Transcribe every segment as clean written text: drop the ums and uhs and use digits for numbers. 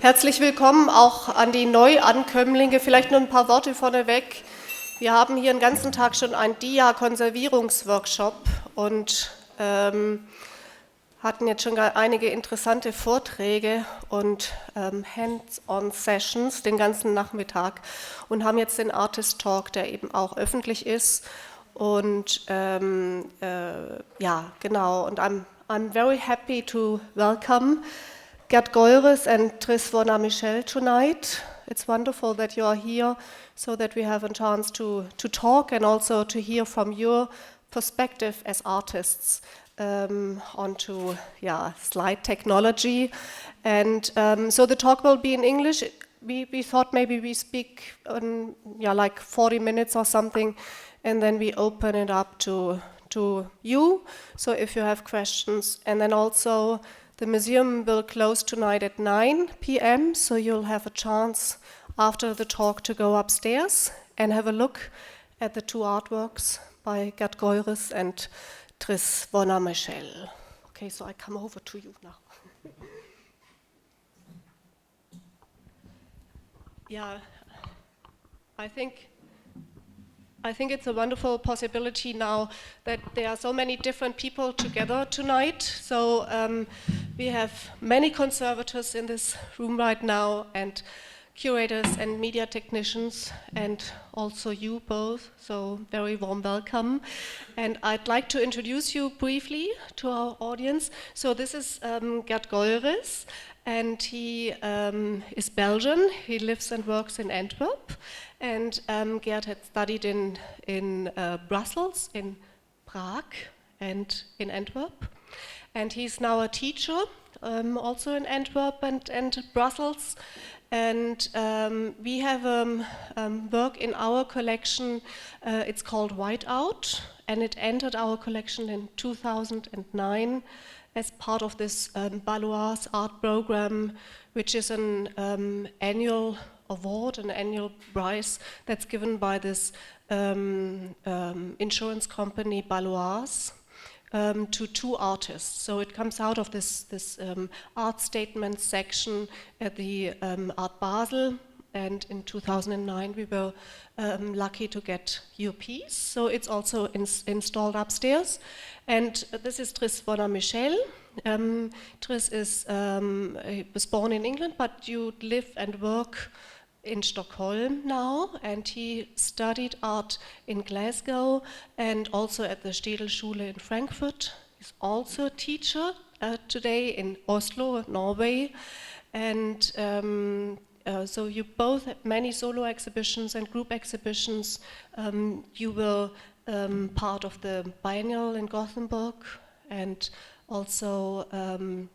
Herzlich willkommen auch an die Neuankömmlinge. Vielleicht nur ein paar Worte vorneweg. Wir haben hier den ganzen Tag schon einen Dia-Konservierungsworkshop und hatten jetzt schon einige interessante Vorträge und Hands-on-Sessions den ganzen Nachmittag und haben jetzt den Artist Talk, der eben auch öffentlich ist. Und ja, genau. Und I'm very happy to welcome Geert Goiris and Vonna-Michell tonight. It's wonderful that you are here so that we have a chance to talk and also to hear from your perspective as artists onto slide technology. And so the talk will be in English. We thought maybe we speak like 40 minutes or something, and then we open it up to you. So if you have questions, and then also the museum will close tonight at 9 p.m., so you'll have a chance after the talk to go upstairs and have a look at the two artworks by Geert Goiris and Vonna-Michell. Okay, so I come over to you now. Yeah, I think it's a wonderful possibility now that there are so many different people together tonight. So we have many conservators in this room right now, and curators and media technicians, and also you both, so very warm welcome. And I'd like to introduce you briefly to our audience. So this is Geert Goiris, and he is Belgian. He lives and works in Antwerp. And Geert had studied in Brussels, in Prague, and in Antwerp. And he's now a teacher, also in Antwerp and Brussels. And we have work in our collection, it's called Whiteout, and it entered our collection in 2009 as part of this Baloise art program, which is an annual award, an annual prize that's given by this insurance company Baloise to two artists. So it comes out of this art statement section at the Art Basel, and in 2009 we were lucky to get your piece. So it's also installed upstairs. And this is Vonna-Michell. Tris was born in England, but you live and work in Stockholm now, and he studied art in Glasgow and also at the Städelschule in Frankfurt. He's also a teacher today in Oslo, Norway, and so you both have many solo exhibitions and group exhibitions. You were part of the biennial in Gothenburg and also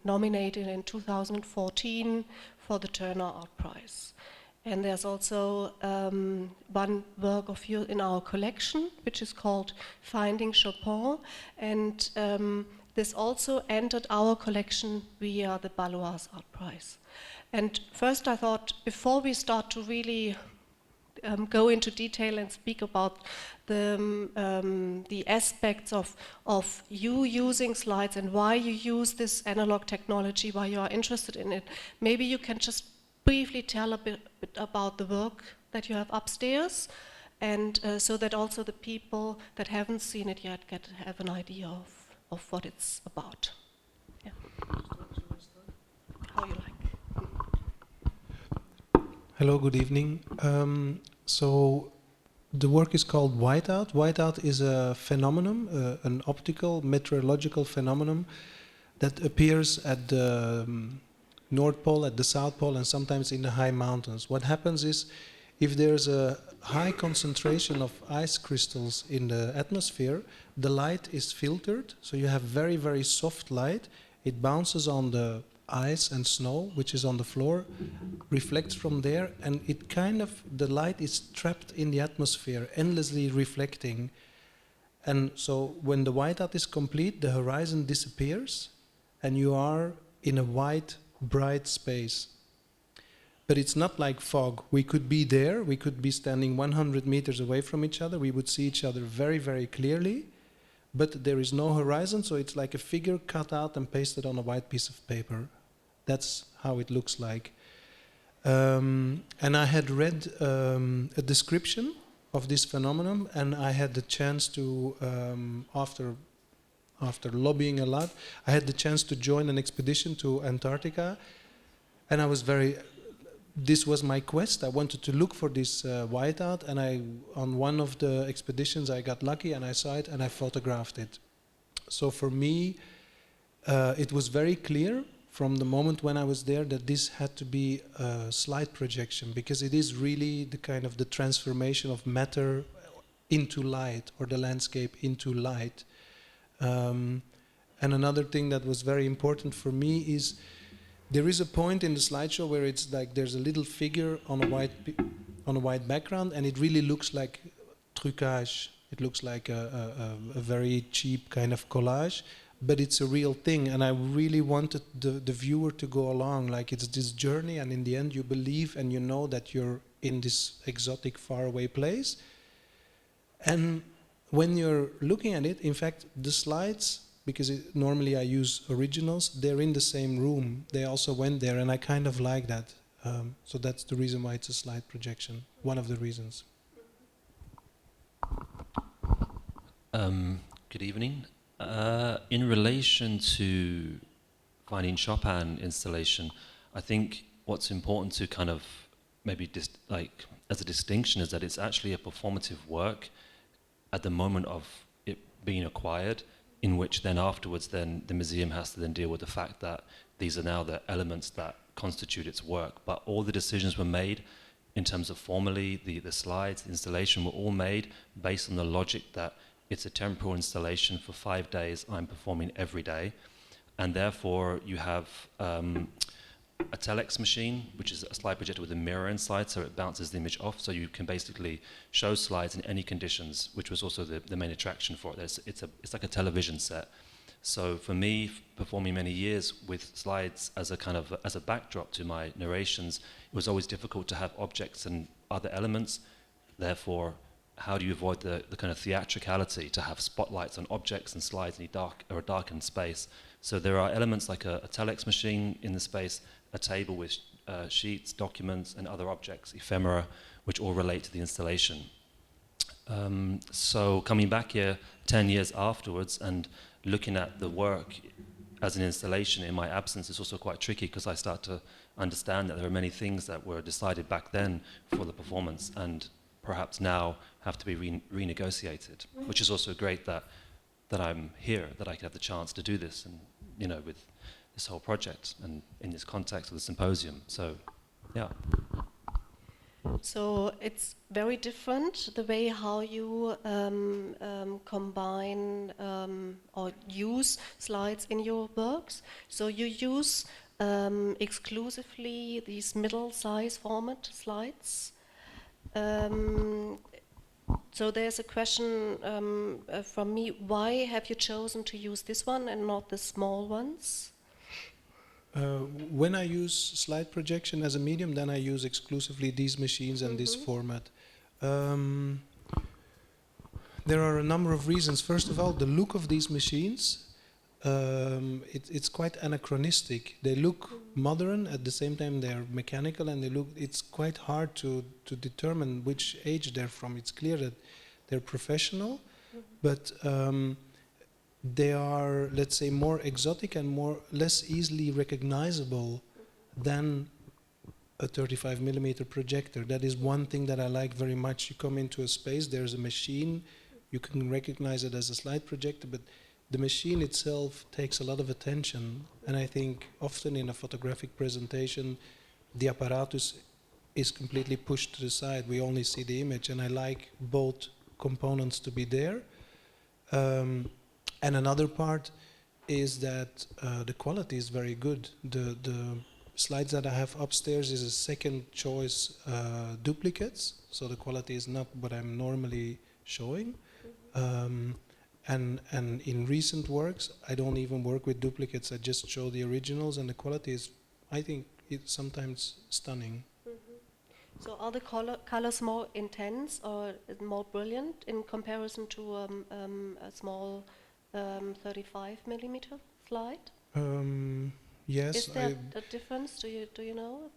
nominated in 2014 for the Turner Art Prize. And there's also one work of yours in our collection, which is called Finding Chopin. And this also entered our collection via the Baloise Art Prize. And first I thought, before we start to really go into detail and speak about the aspects of you using slides and why you use this analog technology, why you are interested in it, maybe you can just briefly tell a bit about the work that you have upstairs, and so that also the people that haven't seen it yet have an idea of what it's about. Yeah. How you like. Hello, good evening. So the work is called Whiteout. Whiteout is a phenomenon, an optical meteorological phenomenon that appears at the North Pole, at the South Pole, and sometimes in the high mountains. What happens is, if there's a high concentration of ice crystals in the atmosphere, the light is filtered, so you have very, very soft light. It bounces on the ice and snow, which is on the floor, reflects from there, and it the light is trapped in the atmosphere, endlessly reflecting. And so when the whiteout is complete, the horizon disappears, and you are in a white, bright space. But it's not like fog. We could be there, we could be standing 100 meters away from each other, we would see each other very, very clearly, but there is no horizon, so it's like a figure cut out and pasted on a white piece of paper. That's how it looks like. And I had read a description of this phenomenon, and I had the chance to, after lobbying a lot, I had the chance to join an expedition to Antarctica, and I was this was my quest. I wanted to look for this whiteout, and on one of the expeditions I got lucky and I saw it and I photographed it. So for me, it was very clear from the moment when I was there that this had to be a slide projection, because it is really the kind of the transformation of matter into light, or the landscape into light. And another thing that was very important for me is there is a point in the slideshow where it's like there's a little figure on a white background, and it really looks like trucage. It looks like a very cheap kind of collage, but it's a real thing, and I really wanted the viewer to go along, like it's this journey, and in the end you believe and you know that you're in this exotic, faraway place. And when you're looking at it, in fact, the slides, because normally I use originals, they're in the same room. They also went there, and I kind of like that. So that's the reason why it's a slide projection, one of the reasons. Good evening. In relation to finding Chopin installation, I think what's important to kind of maybe as a distinction is that it's actually a performative work at the moment of it being acquired, in which then afterwards then the museum has to then deal with the fact that these are now the elements that constitute its work. But all the decisions were made in terms of formally, the slides, the installation were all made based on the logic that it's a temporal installation for 5 days. I'm performing every day. And therefore, you have a telex machine, which is a slide projector with a mirror inside, so it bounces the image off. So you can basically show slides in any conditions, which was also the main attraction for it. It's like a television set. So for me, performing many years with slides as a backdrop to my narrations, it was always difficult to have objects and other elements. Therefore, how do you avoid the kind of theatricality to have spotlights on objects and slides in a darkened space? So there are elements like a telex machine in the space, a table with sheets, documents, and other objects, ephemera, which all relate to the installation. So coming back here 10 years afterwards and looking at the work as an installation in my absence is also quite tricky, because I start to understand that there are many things that were decided back then for the performance and perhaps now have to be renegotiated, which is also great that I'm here, that I could have the chance to do this, and with this whole project and in this context of the symposium. So, yeah. So it's very different the way how you combine or use slides in your works. So you use exclusively these middle-size format slides. So there's a question from me: why have you chosen to use this one and not the small ones? When I use slide projection as a medium, then I use exclusively these machines and this format. There are a number of reasons. First of all, the look of these machines, it's quite anachronistic. They look modern, at the same time they're mechanical, and it's quite hard to determine which age they're from. It's clear that they're professional, but they are, let's say, more exotic and less easily recognizable than a 35mm projector. That is one thing that I like very much. You come into a space, there's a machine, you can recognize it as a slide projector, but the machine itself takes a lot of attention, and I think often in a photographic presentation the apparatus is completely pushed to the side. We only see the image, and I like both components to be there. And another part is that the quality is very good. The slides that I have upstairs is a second choice duplicates, so the quality is not what I'm normally showing. And in recent works, I don't even work with duplicates. I just show the originals, and the quality is, I think, it's sometimes stunning. So are the colors more intense or more brilliant in comparison to a small 35mm slide? Yes. Is there a difference? Do you know?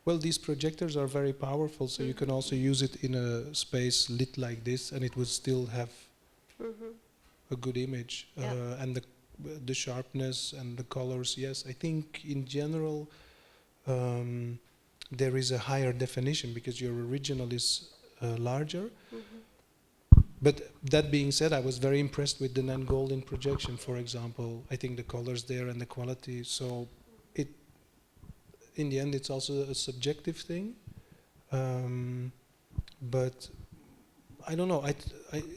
Well, these projectors are very powerful, so you can also use it in a space lit like this, and it would still have a good image. And the sharpness and the colors, yes. I think in general there is a higher definition because your original is larger. But that being said, I was very impressed with the non-golden projection, for example. I think the colors there and the quality, so in the end, it's also a subjective thing. But I don't know.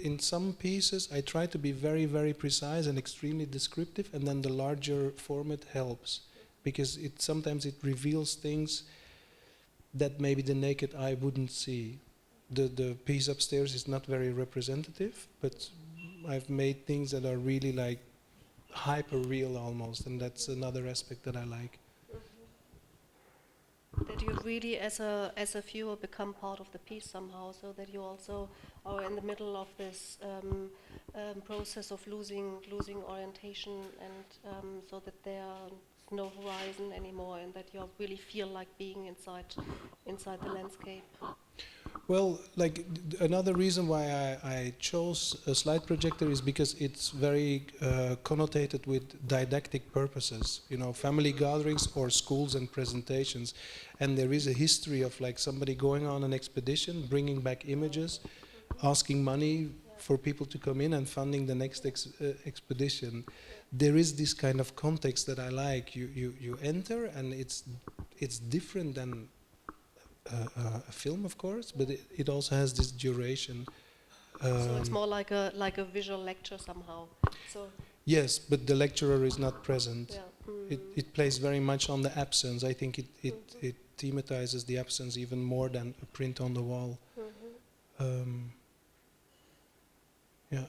In some pieces, I try to be very, very precise and extremely descriptive, and then the larger format helps because sometimes it reveals things that maybe the naked eye wouldn't see. The piece upstairs is not very representative, but I've made things that are really like hyper real almost, and that's another aspect that I like. That you really, as a viewer, become part of the piece somehow, so that you also are in the middle of this process of losing orientation, and so that there's no horizon anymore, and that you really feel like being inside the landscape. Well, like another reason why I chose a slide projector is because it's very connotated with didactic purposes, you know, family gatherings or schools and presentations. And there is a history of like somebody going on an expedition, bringing back images, asking money for people to come in and funding the next expedition. There is this kind of context that I like. You enter and it's different than a film, of course, but it also has this duration. So it's more like a visual lecture somehow. So yes, but the lecturer is not present. yeah. It plays very much on the absence. I think it thematizes the absence even more than a print on the wall. Yeah.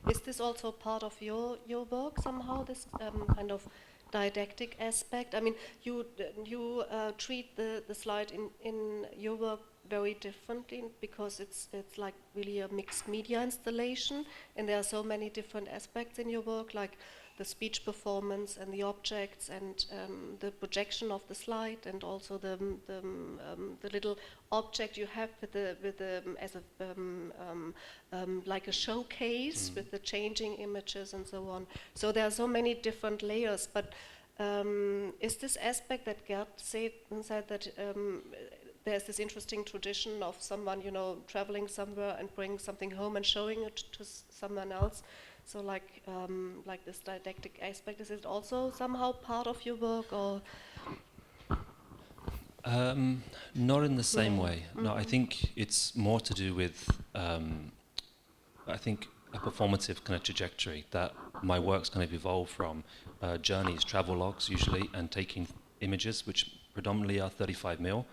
Is this also part of your work somehow? This kind of didactic aspect. I mean, you treat the slide in your work very differently because it's like really a mixed media installation, and there are so many different aspects in your work, like the speech performance and the objects and the projection of the slide, and also the little object you have with the as a like a showcase with the changing images and so on. So there are so many different layers. But is this aspect that Geert said that there's this interesting tradition of someone, you know, traveling somewhere and bringing something home and showing it to someone else? So like this didactic aspect, is it also somehow part of your work, or? Not in the same way. No, I think it's more to do with, I think, a performative kind of trajectory that my work's kind of evolved from journeys, travel logs usually, and taking images, which predominantly are 35mm.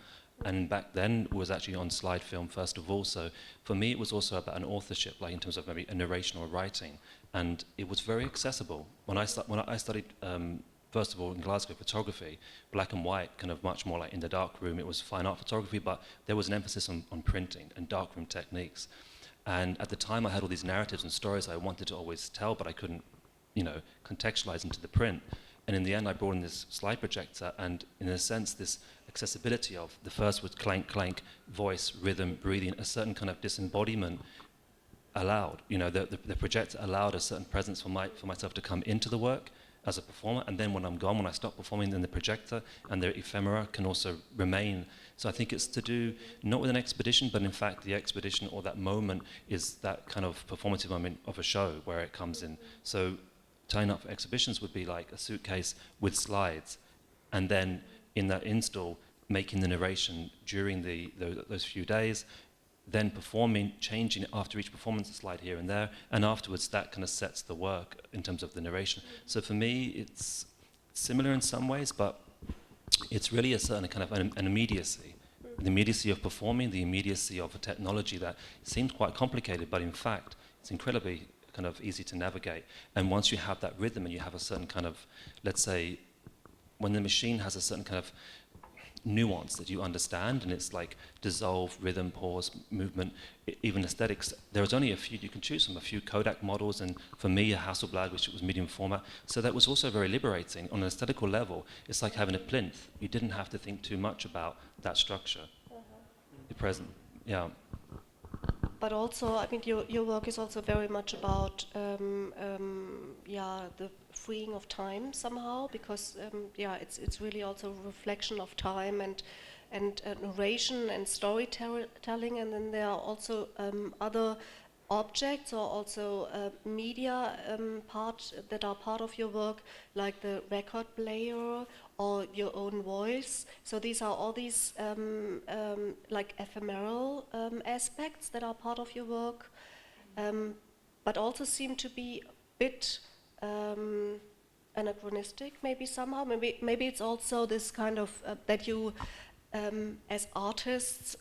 And back then it was actually on slide film first of all. So for me it was also about an authorship, like in terms of maybe a narration or writing. And it was very accessible. When I studied, first of all in Glasgow, photography, black and white, kind of much more like in the dark room, it was fine art photography, but there was an emphasis on printing and darkroom techniques. And at the time I had all these narratives and stories I wanted to always tell, but I couldn't, you know, contextualize into the print. And in the end I brought in this slide projector, and in a sense this accessibility of the first was clank, clank, voice, rhythm, breathing, a certain kind of disembodiment allowed, you know, the projector allowed a certain presence for myself to come into the work as a performer, and then when I'm gone, when I stop performing, then the projector and the ephemera can also remain. So I think it's to do not with an expedition, but in fact the expedition or that moment is that kind of performative moment of a show where it comes in. So tying up for exhibitions would be like a suitcase with slides, and then in that install making the narration during those few days, then performing, changing it after each performance, a slide here and there, and afterwards that kind of sets the work in terms of the narration. So for me it's similar in some ways, but it's really a certain kind of an immediacy. The immediacy of performing, the immediacy of a technology that seems quite complicated, but in fact it's incredibly kind of easy to navigate. And once you have that rhythm and you have a certain kind of, let's say, when the machine has a certain kind of nuance that you understand, and it's like dissolve, rhythm, pause, movement, even aesthetics. There's only a few you can choose from, a few Kodak models, and for me a Hasselblad, which was medium format. So that was also very liberating on an aesthetical level. It's like having a plinth. You didn't have to think too much about that structure. The present, yeah. But also, I think your work is also very much about the freeing of time somehow, because it's really also a reflection of time and narration and storytelling, and then there are also other objects or also media that are part of your work, like the record player or your own voice. So these are all these like ephemeral aspects that are part of your work, but also seem to be a bit anachronistic, maybe somehow. Maybe it's also this kind of that you, as artists,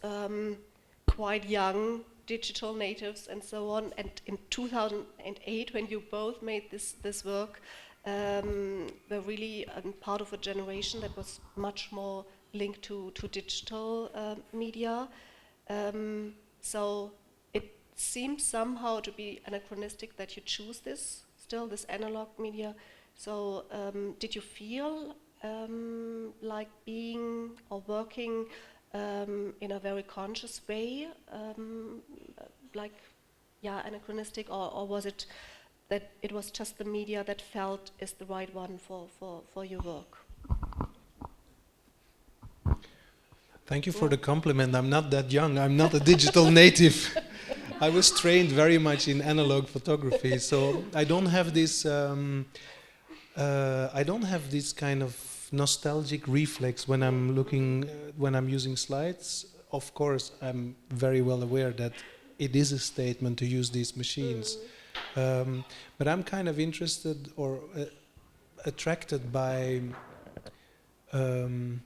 quite young, digital natives and so on, and in 2008 when you both made this work, were really part of a generation that was much more linked to digital media. So it seems somehow to be anachronistic that you choose this analog media. So did you feel like being or working in a very conscious way, anachronistic, or was it that it was just the media that felt is the right one for your work? Thank you for the compliment. I'm not that young. I'm not a digital native. I was trained very much in analog photography, so I don't have this. I don't have this kind of nostalgic reflex when I'm looking, when I'm using slides. Of course, I'm very well aware that it is a statement to use these machines. But I'm kind of interested or attracted by a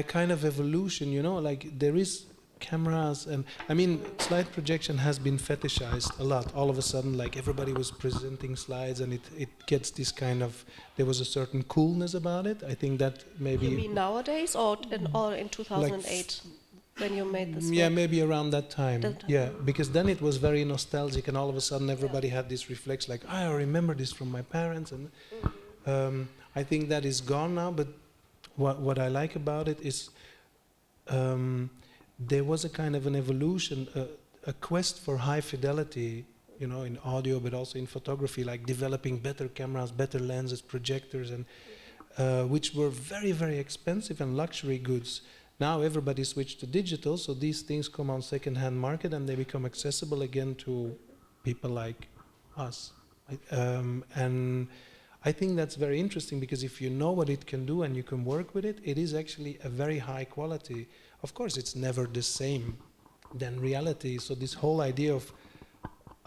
kind of evolution, you know, like there is cameras, and I mean slide projection has been fetishized a lot. All of a sudden, like everybody was presenting slides, and it gets this kind of, there was a certain coolness about it. I think that maybe... You mean nowadays or in 2008 when you made this yeah, work? maybe around that time. Yeah, because then it was very nostalgic, and all of a sudden everybody had this reflex like, I remember this from my parents, and I think that is gone now. But what I like about it is there was a kind of an evolution, a quest for high fidelity, you know, in audio, but also in photography, like developing better cameras, better lenses, projectors, and which were very, very expensive and luxury goods. Now everybody switched to digital, so these things come on second-hand market, and they become accessible again to people like us. And I think that's very interesting, because if you know what it can do and you can work with it, it is actually a very high quality. Of course, it's never the same than reality. So this whole idea of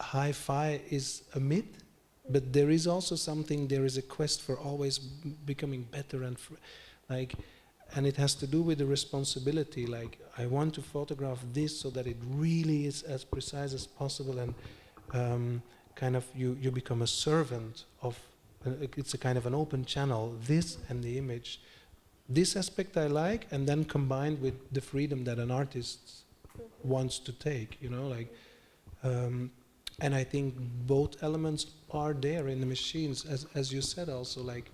hi-fi is a myth, but there is also something, there is a quest for always becoming better, and and it has to do with the responsibility. Like, I want to photograph this so that it really is as precise as possible, and kind of you become a servant of, it's a kind of an open channel, this and the image. This aspect I like, and then combined with the freedom that an artist wants to take, you know, like, and I think both elements are there in the machines, as you said also, like.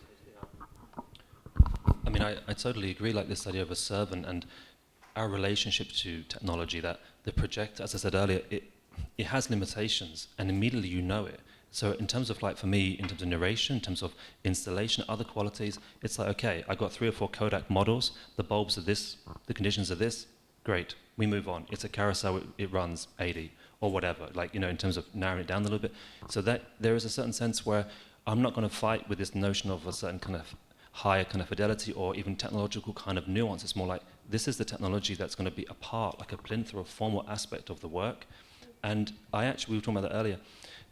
I mean, I totally agree, like this idea of a servant and our relationship to technology, that the projector, as I said earlier, it has limitations, and immediately you know it. So in terms of, like, for me, in terms of narration, in terms of installation, other qualities, it's like, okay, I got 3 or 4 Kodak models, the bulbs are this, the conditions are this, great, we move on. It's a Karussell, it runs 80 or whatever, like, you know, in terms of narrowing it down a little bit. So that there is a certain sense where I'm not going to fight with this notion of a certain kind of higher kind of fidelity or even technological kind of nuance. It's more like, this is the technology that's going to be a part, like a plinth or a formal aspect of the work. And we were talking about that earlier.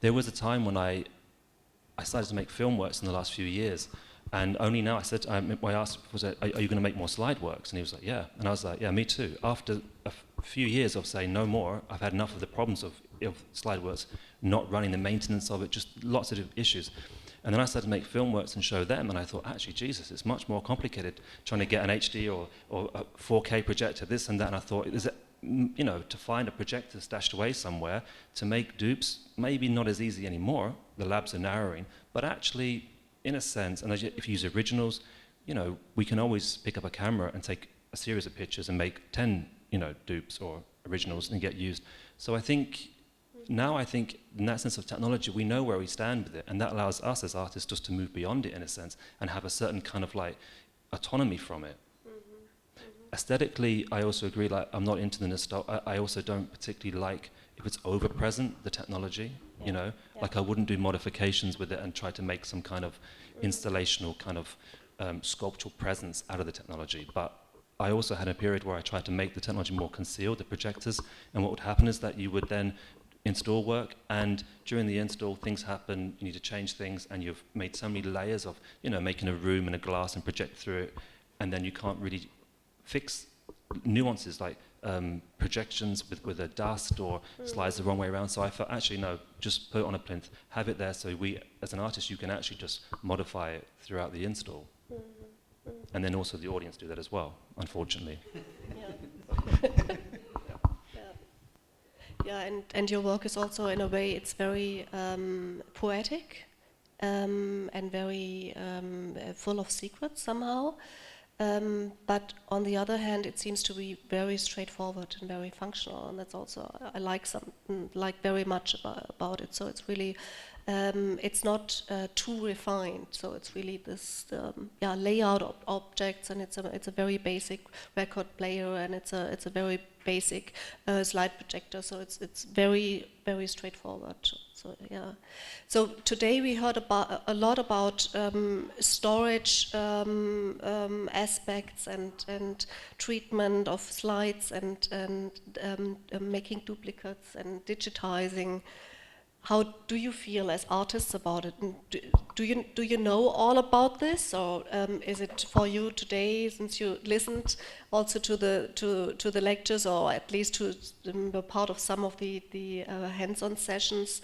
There was a time when I started to make film works in the last few years, and only now I said, I asked, are you going to make more slide works? And he was like, yeah. And I was like, yeah, me too. After a few years of saying no more, I've had enough of the problems of slide works, not running, the maintenance of it, just lots of issues. And then I started to make film works and show them, and I thought, actually, Jesus, it's much more complicated trying to get an HD or a 4K projector, this and that. And I thought, is it, you know, to find a projector stashed away somewhere, to make dupes, maybe not as easy anymore, the labs are narrowing, but actually, in a sense, and if you use originals, you know, we can always pick up a camera and take a series of pictures and make 10, you know, dupes or originals and get used. So I think, now I think, in that sense of technology, we know where we stand with it, and that allows us as artists just to move beyond it, in a sense, and have a certain kind of like autonomy from it. Aesthetically, I also agree, like, I'm not into the nostalgia. I also don't particularly like if it's over-present, the technology, you know? Like, I wouldn't do modifications with it and try to make some kind of installational kind of sculptural presence out of the technology. But I also had a period where I tried to make the technology more concealed, the projectors, and what would happen is that you would then install work, and during the install, things happen, you need to change things, and you've made so many layers of, you know, making a room and a glass and project through it, and then you can't really fix nuances like projections with a dust or slides the wrong way around. So I thought, actually, no, just put it on a plinth, have it there, so we, as an artist, you can actually just modify it throughout the install. And then also the audience do that as well, unfortunately. Yeah, and your work is also, in a way, it's very poetic and very full of secrets somehow. But on the other hand, it seems to be very straightforward and very functional, and that's also I like very much about it. So it's really it's not too refined. So it's really this layout of objects, and it's a very basic record player, and it's a very basic slide projector. So it's very straightforward. So yeah. So today we heard a lot about storage aspects and treatment of slides and making duplicates and digitizing. How do you feel as artists about it? Do you know all about this, or is it for you today, since you listened also to the lectures, or at least to the part of some of the hands-on sessions,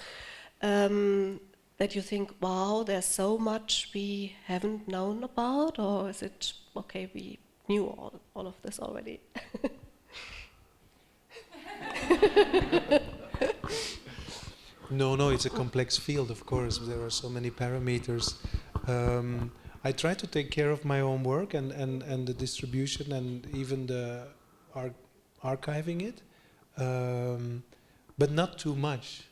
that you think, wow, there's so much we haven't known about, or is it okay? We knew all of this already. No, it's a complex field, of course. There are so many parameters. I try to take care of my own work and the distribution and even the archiving it, but not too much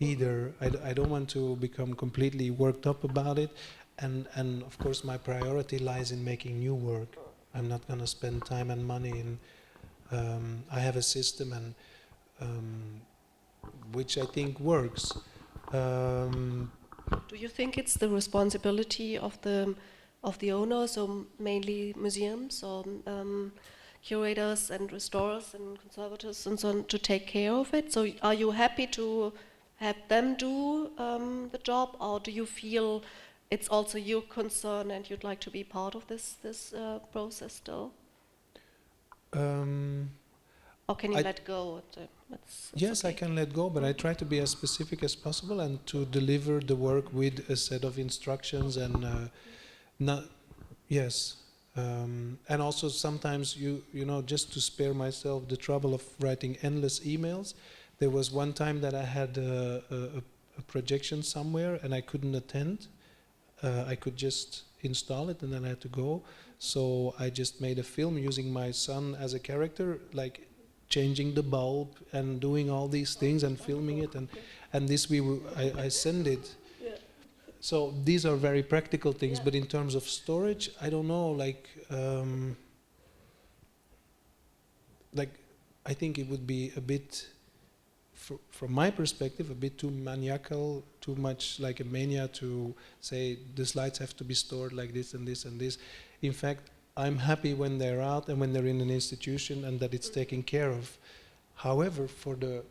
either. I don't want to become completely worked up about it, and of course my priority lies in making new work. I'm not going to spend time and money in. I have a system and. Which I think works. Do you think it's the responsibility of the owners, or mainly museums, or curators and restorers and conservators and so on, to take care of it? So are you happy to have them do the job, or do you feel it's also your concern and you'd like to be part of this process still? Or can you let go? Yes, okay. I can let go, but I try to be as specific as possible and to deliver the work with a set of instructions and and also sometimes you know, just to spare myself the trouble of writing endless emails. There was one time that I had a projection somewhere and I couldn't attend. I could just install it and then I had to go. So I just made a film using my son as a character, like changing the bulb and doing all these things and filming it, and this I send it. Yeah. So these are very practical things, but in terms of storage, I don't know. Like I think it would be a bit, from my perspective, a bit too maniacal, too much like a mania to say the slides have to be stored like this and this and this. In fact, I'm happy when they're out and when they're in an institution and that it's taken care of. However, for the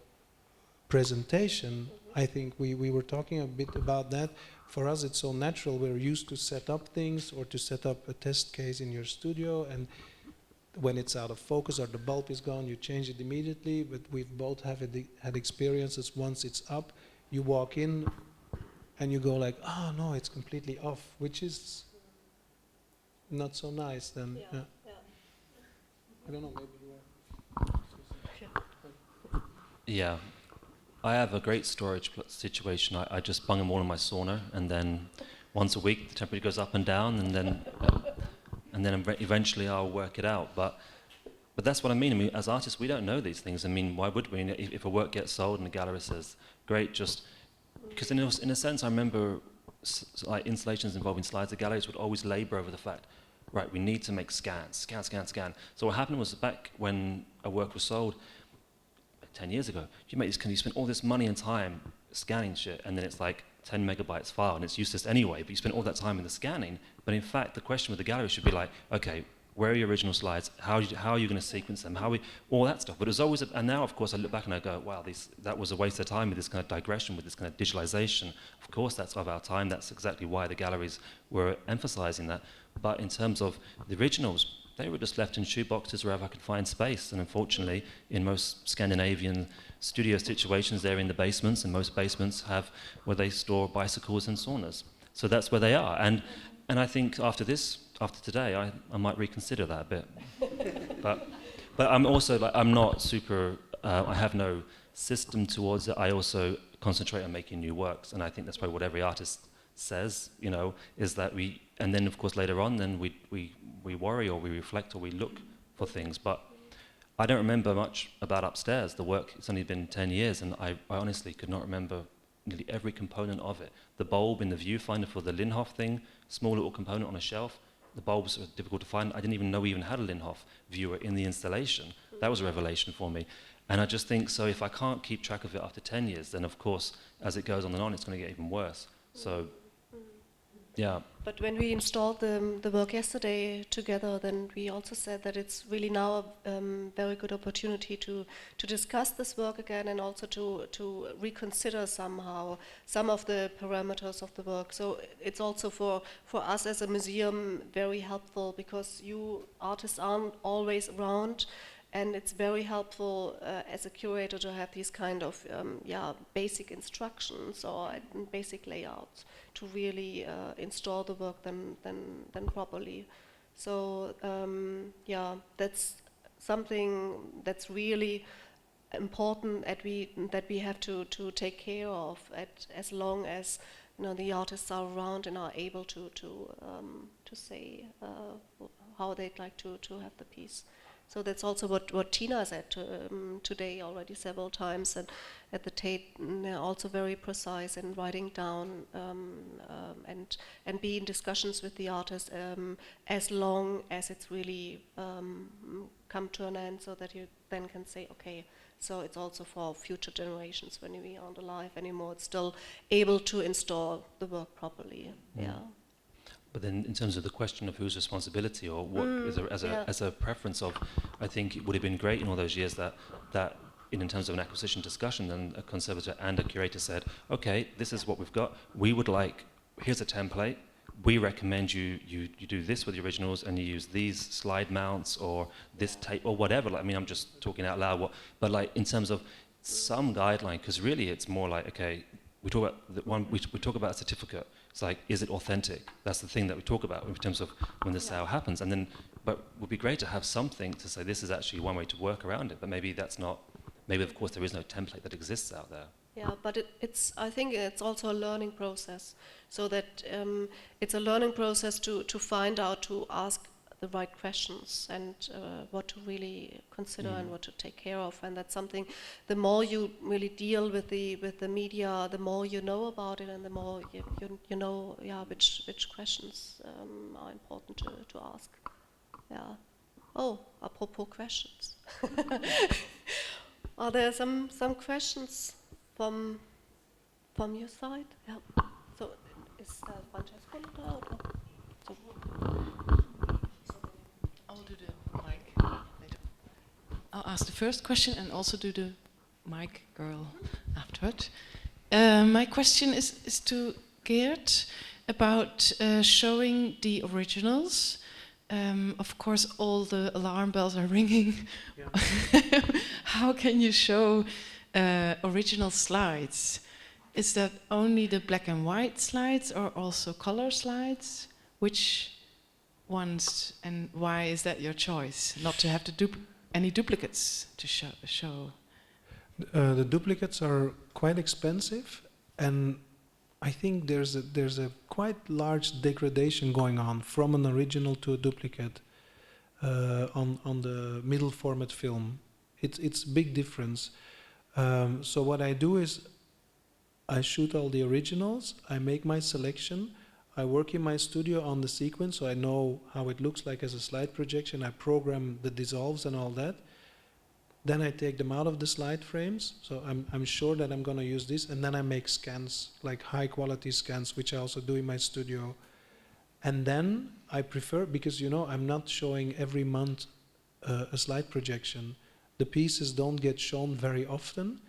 presentation, I think we were talking a bit about that. For us, it's so natural. We're used to set up things or to set up a test case in your studio, and when it's out of focus or the bulb is gone, you change it immediately. But we've both had experiences once it's up, you walk in and you go like, oh no, it's completely off, which is not so nice. Then I don't know. Maybe you are. Yeah, I have a great storage situation. I just bung them all in my sauna, and then once a week the temperature goes up and down, and then eventually I'll work it out. But that's what I mean. I mean, as artists, we don't know these things. I mean, why would we? If a work gets sold and the gallery says, "Great," just because in a sense, I remember like installations involving slides. The galleries would always labour over the fact, right, we need to make scans. So what happened was back when a work was sold 10 years ago, you spend all this money and time scanning shit, and then it's like 10 megabytes file, and it's useless anyway, but you spend all that time in the scanning. But in fact, the question with the gallery should be like, okay, where are your original slides? How are you going to sequence them? All that stuff. But it was always, and now of course I look back and I go, wow, that was a waste of time with this kind of digression, with this kind of digitalization. Of course that's of our time. That's exactly why the galleries were emphasizing that. But in terms of the originals, they were just left in shoeboxes wherever I could find space. And unfortunately, in most Scandinavian studio situations, they're in the basements, and most basements have where they store bicycles and saunas. So that's where they are. And I think after today, I might reconsider that a bit. but I'm also like, I'm not super. I have no system towards it. I also concentrate on making new works, and I think that's probably what every artist says. Is that we. And then, of course, later on, then we worry or we reflect or we look for things. But I don't remember much about upstairs. The work, it's only been 10 years, and I honestly could not remember nearly every component of it. The bulb in the viewfinder for the Linhof thing, small little component on a shelf. The bulbs were difficult to find. I didn't even know we even had a Linhof viewer in the installation. That was a revelation for me. And I just think, so if I can't keep track of it after 10 years, then of course, as it goes on and on, it's going to get even worse. So, yeah. But when we installed the work yesterday together, then we also said that it's really now a very good opportunity to discuss this work again, and also to reconsider somehow some of the parameters of the work. So it's also for us as a museum very helpful, because you artists aren't always around, and it's very helpful as a curator to have these kind of basic instructions or basic layouts to really install the work then properly. So that's something that's really important that we have to take care of as long as the artists are around and are able to say how they'd like to have the piece. So that's also what Tina said today already several times, and at the Tate they're also very precise in writing down and be in discussions with the artist as long as it's really come to an end, so that you then can say, okay, so it's also for future generations when we aren't alive anymore. It's still able to install the work properly. Yeah. But then, in terms of the question of whose responsibility or what, as a preference of, I think it would have been great in all those years that in terms of an acquisition discussion, then a conservator and a curator said, okay, this is what we've got. We would like, here's a template. We recommend you do this with the originals, and you use these slide mounts or this tape or whatever. Like, I mean, I'm just talking out loud. But like in terms of some guideline, because really it's more like, okay, we talk about we talk about a certificate. It's like, is it authentic? That's the thing that we talk about in terms of when the sale happens. And then, but it would be great to have something to say this is actually one way to work around it. But maybe that's not. Maybe of course there is no template that exists out there. Yeah, but it's. I think it's also a learning process. So that it's a learning process to find out, to ask the right questions, and what to really consider and what to take care of. And that's something, the more you really deal with the media, the more you know about it, and the more you know which questions are important to ask. Yeah. Oh, apropos questions. Are there some questions from your side? Yeah. So is Francesco not out? So. I'll do the mic later. I'll ask the first question and also do the mic girl afterward. My question is to Geert about showing the originals. Of course, all the alarm bells are ringing. Yeah. How can you show original slides? is that only the black and white slides or also color slides? Which ones, and why is that your choice? Not to have to any duplicates to show? The duplicates are quite expensive, and I think there's a quite large degradation going on from an original to a duplicate on the middle format film. It's a big difference. So what I do is I shoot all the originals, I make my selection, I work in my studio on the sequence so I know how it looks like as a slide projection, I program the dissolves and all that. Then I take them out of the slide frames, so I'm sure that I'm going to use this, and then I make scans, like high quality scans, which I also do in my studio. And then I prefer, because I'm not showing every month a slide projection. The pieces don't get shown very often,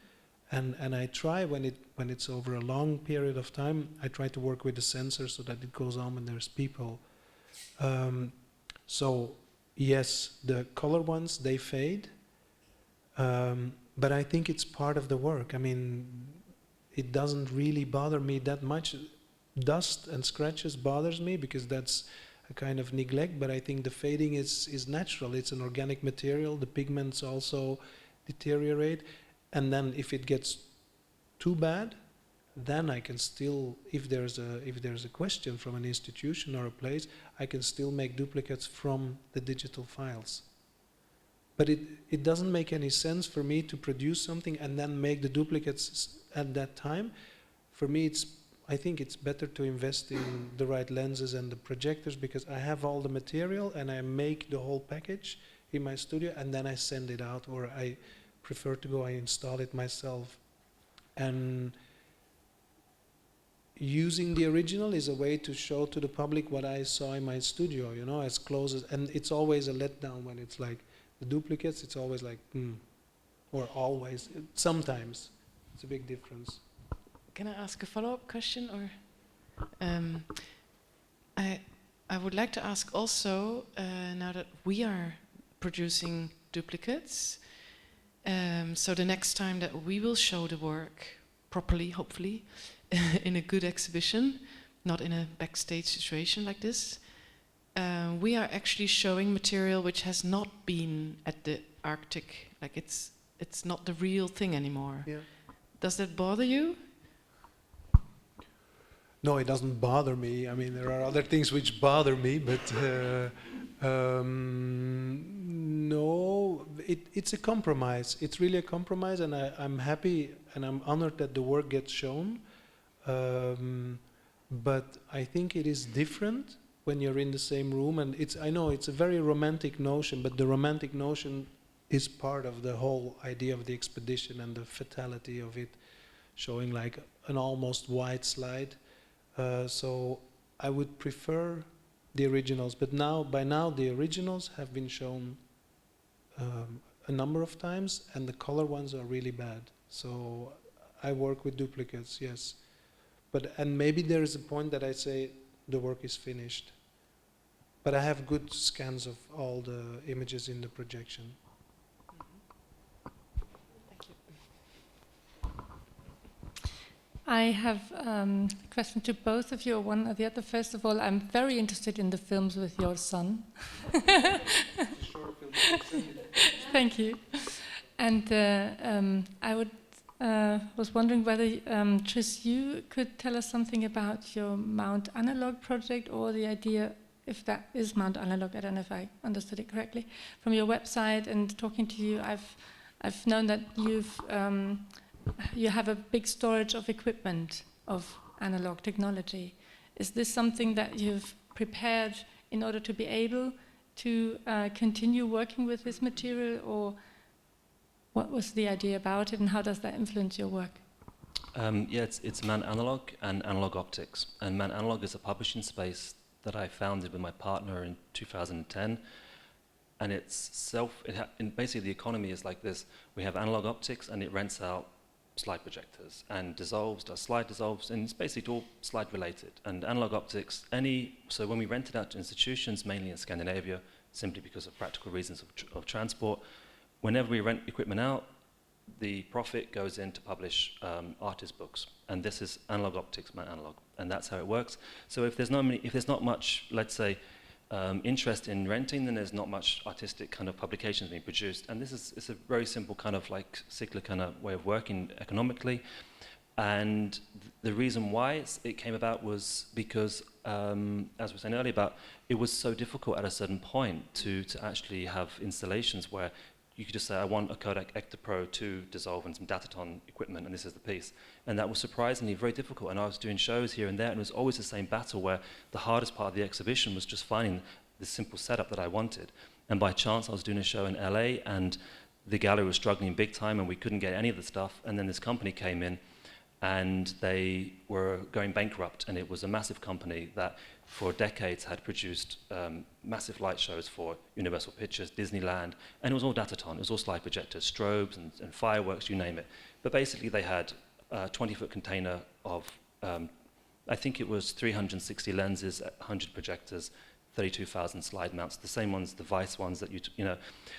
and I try when it's over a long period of time, I try to work with the sensor so that it goes on when there's people. So yes, the color ones, they fade, but I think it's part of the work. I mean, it doesn't really bother me that much. Dust and scratches bothers me because that's a kind of neglect, but I think the fading is natural. It's an organic material. The pigments also deteriorate. And then if it gets too bad, then I can still, if there's a question from an institution or a place, I can still make duplicates from the digital files. But it doesn't make any sense for me to produce something and then make the duplicates at that time. For me, I think it's better to invest in the right lenses and the projectors, because I have all the material and I make the whole package in my studio and then I send it out, or I prefer to go and install it myself. And using the original is a way to show to the public what I saw in my studio, as close as, and it's always a letdown when it's like the duplicates, it's always like, or always, sometimes. It's a big difference. Can I ask a follow-up question? Or I would like to ask also, now that we are producing duplicates, so the next time that we will show the work properly, hopefully, in a good exhibition, not in a backstage situation like this, we are actually showing material which has not been at the Arctic, like it's not the real thing anymore. Yeah. Does that bother you? No, it doesn't bother me. I mean, there are other things which bother me, but no, it's a compromise. It's really a compromise, and I'm happy and I'm honored that the work gets shown. But I think it is different when you're in the same room, and I know it's a very romantic notion, but the romantic notion is part of the whole idea of the expedition and the fatality of it, showing like an almost white slide. So I would prefer the originals, but by now the originals have been shown a number of times, and the color ones are really bad. So I work with duplicates, yes. And maybe there is a point that I say the work is finished. But I have good scans of all the images in the projection. Thank you. I have a question to both of you, or one or the other. First of all, I'm very interested in the films with your son. Thank you. And I was wondering whether, Tris, you could tell us something about your Mount Analog project, or the idea, if that is Mount Analog, I don't know if I understood it correctly. From your website and talking to you, I've known that you have a big storage of equipment of analog technology. Is this something that you've prepared in order to be able to continue working with this material, or what was the idea about it, and how does that influence your work? Yeah, it's Man Analog and Analog Optics. And Man Analog is a publishing space that I founded with my partner in 2010. And basically the economy is like this. We have Analog Optics, and it rents out slide projectors and does slide dissolves, and it's basically all slide related. And Analog Optics, so when we rent it out to institutions, mainly in Scandinavia, simply because of practical reasons of transport, whenever we rent equipment out, the profit goes in to publish artist books, and this is analog optics, my analog, and that's how it works. So if there's not much, let's say, interest in renting, then there's not much artistic kind of publications being produced. And it's a very simple kind of like cyclic kind of way of working economically. And the reason why it came about was because, as we were saying earlier, about it was so difficult at a certain point to actually have installations where you could just say, I want a Kodak Ekta Pro 2 dissolve and some Dataton equipment, and this is the piece. And that was surprisingly very difficult. And I was doing shows here and there, and it was always the same battle where the hardest part of the exhibition was just finding the simple setup that I wanted. And by chance, I was doing a show in LA, and the gallery was struggling big time, and we couldn't get any of the stuff. And then this company came in, and they were going bankrupt, and it was a massive company that for decades had produced massive light shows for Universal Pictures, Disneyland, and it was all Dataton, it was all slide projectors, strobes and fireworks, you name it. But basically they had a 20-foot container of, I think it was 360 lenses, 100 projectors, 32,000 slide mounts, the same ones, the Vice ones that you know.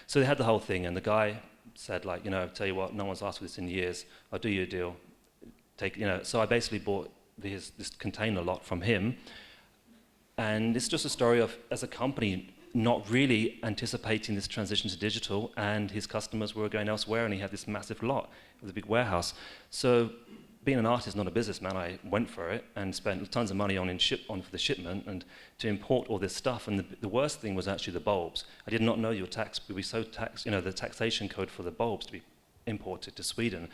So they had the whole thing, and the guy said, like, tell you what, no one's asked for this in years, I'll do you a deal. So I basically bought this container lot from him, and it's just a story of, as a company, not really anticipating this transition to digital, and his customers were going elsewhere, and he had this massive lot with a big warehouse. So being an artist, not a businessman, I went for it and spent tons of money on for the shipment and to import all this stuff. And the worst thing was actually the bulbs. I did not know your tax would be so taxed. The taxation code for the bulbs to be imported to Sweden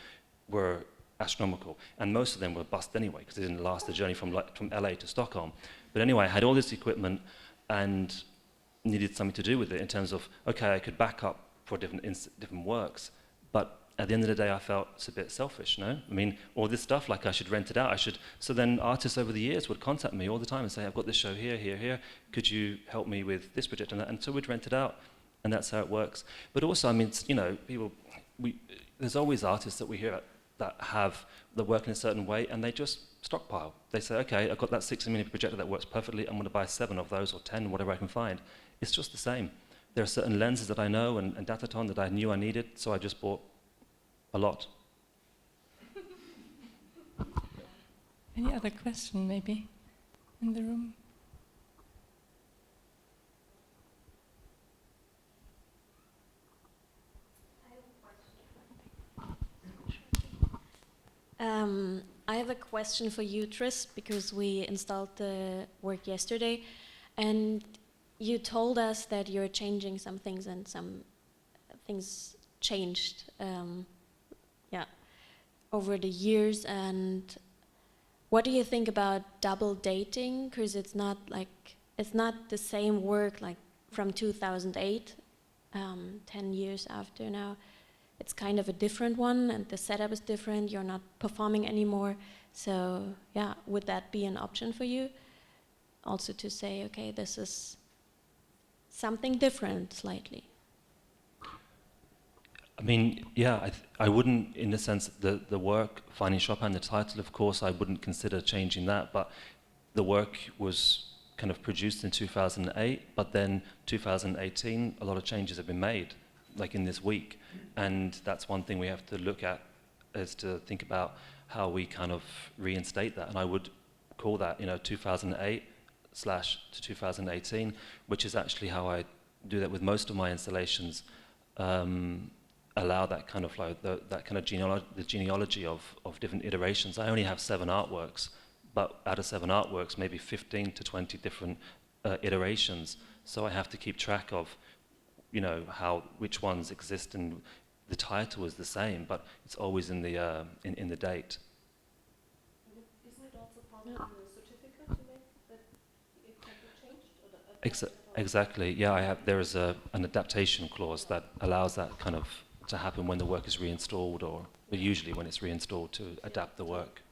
were astronomical, and most of them were bust anyway because they didn't last the journey from LA to Stockholm. But anyway, I had all this equipment and needed something to do with it in terms of, okay, I could back up for different works, but at the end of the day I felt it's a bit selfish, no? I mean, all this stuff, like I should rent it out, so then artists over the years would contact me all the time and say, I've got this show here, could you help me with this project and that? And so we'd rent it out, and that's how it works. But also, I mean, there's always artists that we hear that work in a certain way, and they just stockpile. They say, okay, I've got that 60mm projector that works perfectly, I'm going to buy 7 of those or 10, whatever I can find. It's just the same. There are certain lenses that I know and Dataton that I knew I needed, so I just bought a lot. Any other question, maybe, in the room? I have a question for you, Tris, because we installed the work yesterday, and you told us that you're changing some things, and some things changed over the years. And what do you think about double dating? Because it's not the same work like from 2008, 10 years after now. It's kind of a different one, and the setup is different. You're not performing anymore. So, yeah, would that be an option for you? Also to say, okay, this is something different slightly. I mean, yeah, I wouldn't, in the sense, the work, Finding Chopin, the title, of course, I wouldn't consider changing that, but the work was kind of produced in 2008, but then 2018, a lot of changes have been made, like in this week. And that's one thing we have to look at, is to think about how we kind of reinstate that. And I would call that, 2008 / to 2018, which is actually how I do that with most of my installations. Allow that kind of like that kind of genealogy of different iterations. I only have 7 artworks, but out of 7 artworks, maybe 15 to 20 different iterations. So I have to keep track of, which ones exist, and the title is the same, but it's always in the date. Isn't it also part of the certificate to make that it can be changed? Exactly. Yeah, there is an adaptation clause that allows that kind of to happen when the work is reinstalled, or usually when it's reinstalled, to adapt the work.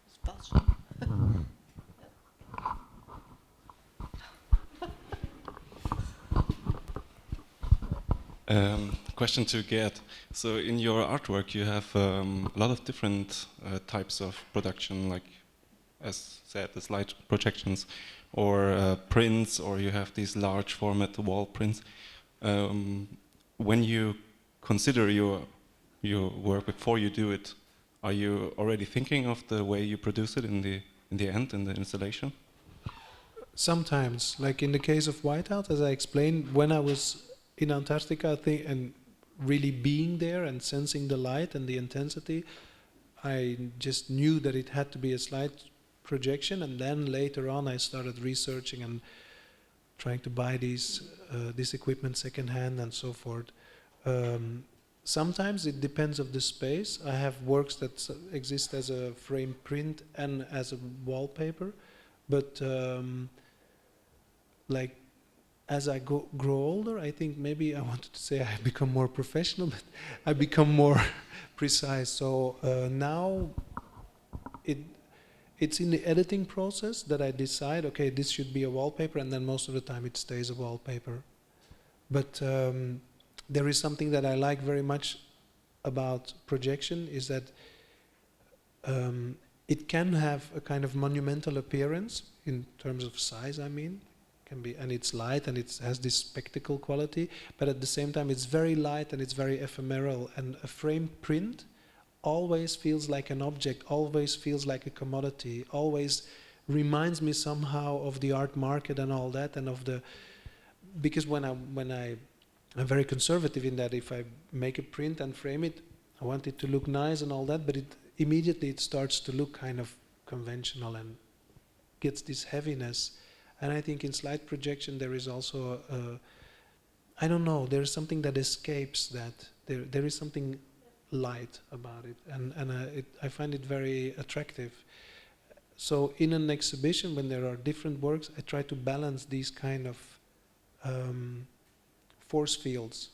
Question to Geert. So in your artwork you have a lot of different types of production, like, as said, the slide projections, or prints, or you have these large format wall prints. When you consider your your work before you do it, are you already thinking of the way you produce it in the end, in the installation? Sometimes, like in the case of Whiteout, as I explained, when I was in Antarctica, I think, and really being there and sensing the light and the intensity, I just knew that it had to be a slide projection, and then later on I started researching and trying to buy this equipment secondhand and so forth. Sometimes it depends of the space. I have works that exist as a frame print and as a wallpaper, but like as I grow older, I think maybe I wanted to say I become more professional, but I become more precise. So now it's in the editing process that I decide, okay, this should be a wallpaper, and then most of the time it stays a wallpaper. But there is something that I like very much about projection, is that it can have a kind of monumental appearance in terms of size, I mean. Can be, and it's light and it has this spectacle quality, but at the same time it's very light and it's very ephemeral, and a frame print always feels like an object, always feels like a commodity, always reminds me somehow of the art market and all that, and of the, because I'm very conservative in that if I make a print and frame it, I want it to look nice and all that, but immediately it starts to look kind of conventional and gets this heaviness. And I think in slide projection there is also, I don't know, there's something that escapes that. There is something light about it, and I find it very attractive. So in an exhibition, when there are different works, I try to balance these kind of force fields.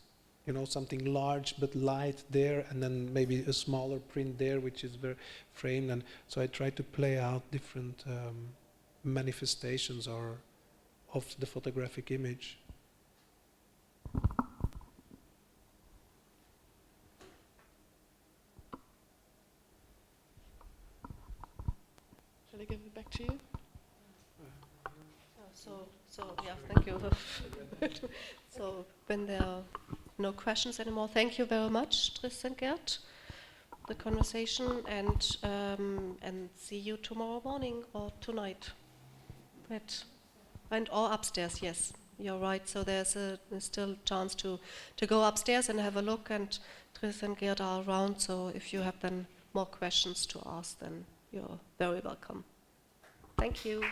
You know, something large but light there, and then maybe a smaller print there, which is very framed. And so I try to play out different manifestations of the photographic image. Shall I give it back to you? So yeah, thank you. So when there are no questions anymore, thank you very much, Tris and Geert, the conversation, and see you tomorrow morning or tonight. Or upstairs, yes, you're right. So there's still a chance to go upstairs and have a look, and Tris and Geert are around, so if you have then more questions to ask, then you're very welcome. Thank you.